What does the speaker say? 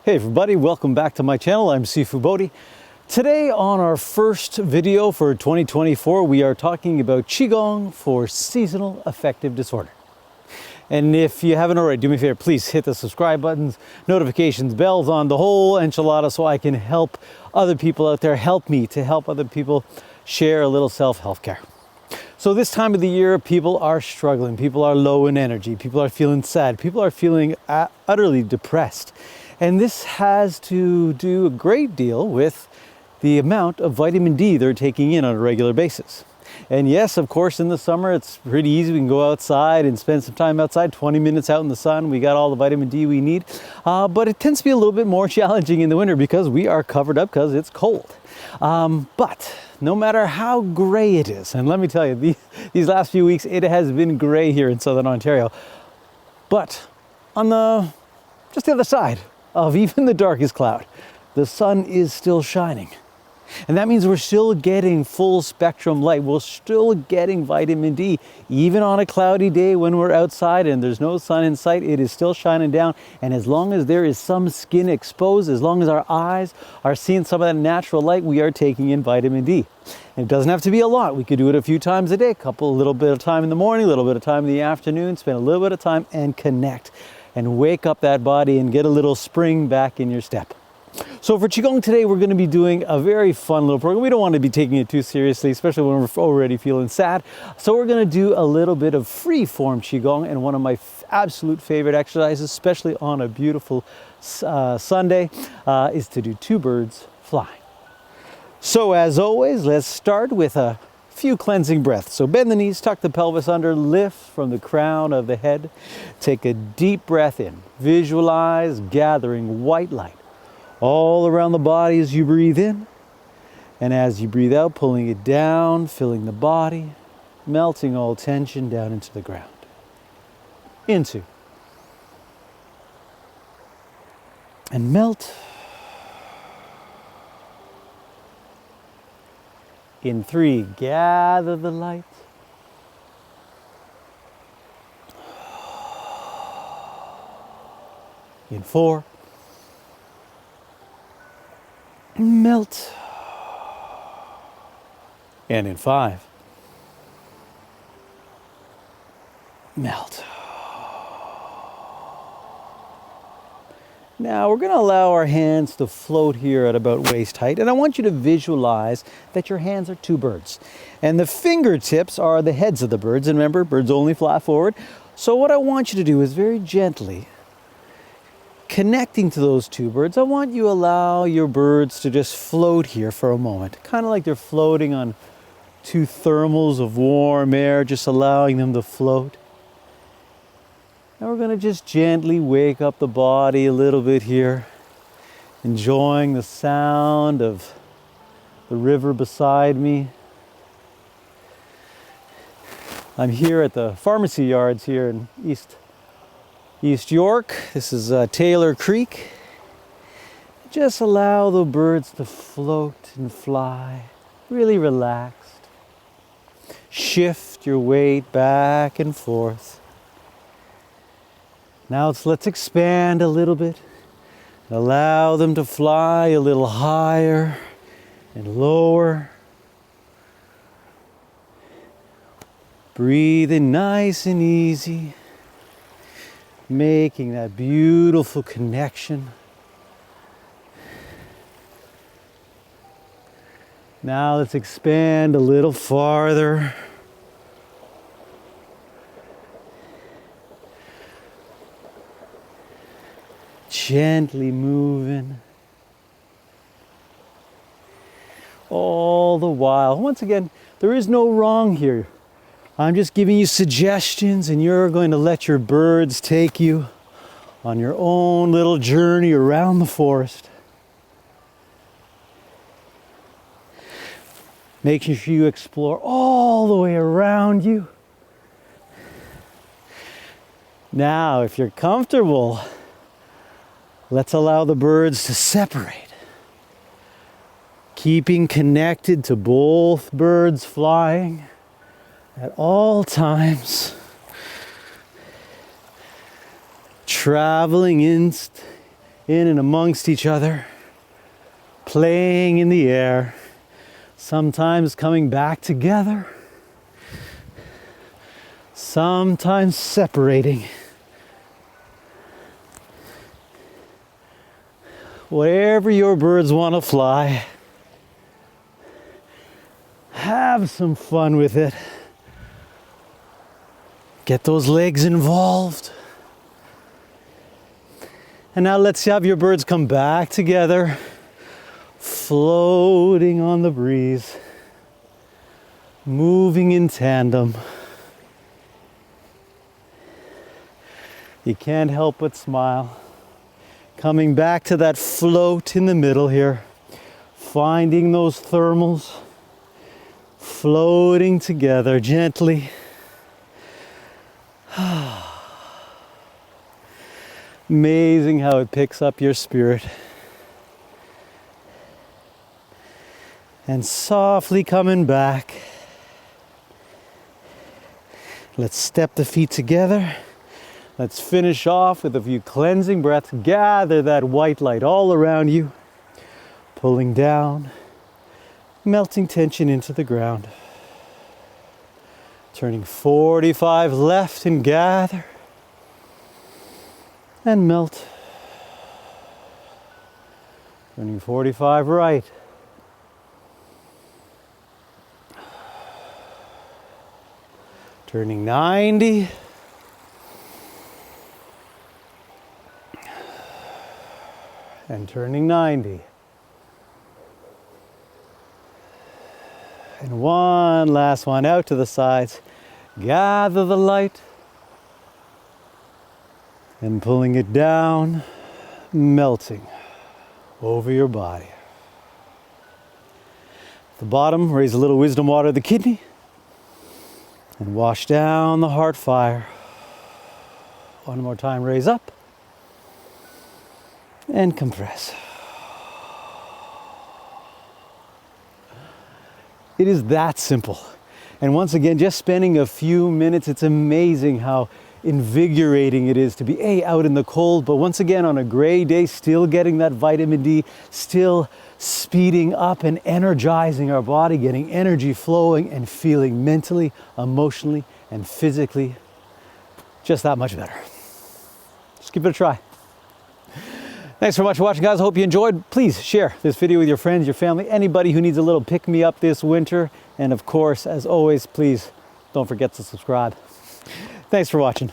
Hey everybody, welcome back to my channel. I'm Bodhi. Today on our first video for 2024, we are talking about Qigong for Seasonal Affective Disorder. And if you haven't already, do me a favor, please hit the subscribe buttons, notifications, bells on, the whole enchilada, so I can help other people out there, help me to help other people share a little self-help care. So this time of the year, people are struggling, people are low in energy, people are feeling sad, people are feeling utterly depressed. And this has to do a great deal with the amount of vitamin D they're taking in on a regular basis. And yes, of course, in the summer, it's pretty easy. We can go outside and spend some time outside, 20 minutes out in the sun. We got all the vitamin D we need. But it tends to be a little bit more challenging in the winter because we are covered up because it's cold. But no matter how gray it is, and let me tell you, these last few weeks, it has been gray here in Southern Ontario. But on just the other side of even the darkest cloud, the sun is still shining. And that means we're still getting full spectrum light. We're still getting vitamin D. Even on a cloudy day when we're outside and there's no sun in sight, it is still shining down. And as long as there is some skin exposed, as long as our eyes are seeing some of that natural light, we are taking in vitamin D. And it doesn't have to be a lot. We could do it a few times a day, a little bit of time in the morning, a little bit of time in the afternoon, spend a little bit of time and connect and wake up that body and get a little spring back in your step. So for Qigong today, we're going to be doing a very fun little program. We don't want to be taking it too seriously, especially when we're already feeling sad. So we're going to do a little bit of free form Qigong, and one of my absolute favorite exercises, especially on a beautiful Sunday, is to do two birds flying. So as always, let's start with a few cleansing breaths. So bend the knees, tuck the pelvis under, lift from the crown of the head. Take a deep breath in. Visualize gathering white light all around the body as you breathe in, and as you breathe out, pulling it down, filling the body, melting all tension down into the ground. Into. And melt. In 3, gather the light. In 4, melt. And in 5, melt. Now we're going to allow our hands to float here at about waist height, and I want you to visualize that your hands are two birds. And the fingertips are the heads of the birds, and remember, birds only fly forward. So what I want you to do is very gently, connecting to those two birds, I want you to allow your birds to just float here for a moment, kind of like they're floating on two thermals of warm air, just allowing them to float. Now we're going to just gently wake up the body a little bit here, enjoying the sound of the river beside me. I'm here at the pharmacy yards here in East York. This is Taylor Creek. Just allow the birds to float and fly, really relaxed. Shift your weight back and forth. Now let's expand a little bit. Allow them to fly a little higher and lower. Breathe in nice and easy, making that beautiful connection. Now let's expand a little farther. Gently moving. All the while, once again, there is no wrong here. I'm just giving you suggestions, and you're going to let your birds take you on your own little journey around the forest. Making sure you explore all the way around you. Now, if you're comfortable, let's allow the birds to separate. Keeping connected to both birds flying at all times. traveling in and amongst each other, playing in the air, sometimes coming back together, sometimes separating. Wherever your birds want to fly, have some fun with it. Get those legs involved. And now let's have your birds come back together, floating on the breeze, moving in tandem. You can't help but smile. Coming back to that float in the middle here, finding those thermals, floating together gently. Amazing how it picks up your spirit. And softly coming back. Let's step the feet together. Let's finish off with a few cleansing breaths. Gather that white light all around you, pulling down, melting tension into the ground. Turning 45 left and gather and melt. Turning 45 right. Turning 90. And turning 90. And one last one out to the sides. Gather the light. And pulling it down, melting over your body. At the bottom, raise a little wisdom water to the kidney. And wash down the heart fire. One more time, raise up. And compress. It is that simple. And once again, just spending a few minutes, it's amazing how invigorating it is to be out in the cold, but once again on a gray day, still getting that vitamin D, still speeding up and energizing our body, getting energy flowing and feeling mentally, emotionally, and physically just that much better. Just give it a try. Thanks so much for watching, guys. I hope you enjoyed. Please share this video with your friends, your family, anybody who needs a little pick-me-up this winter. And of course, as always, please don't forget to subscribe. Thanks for watching.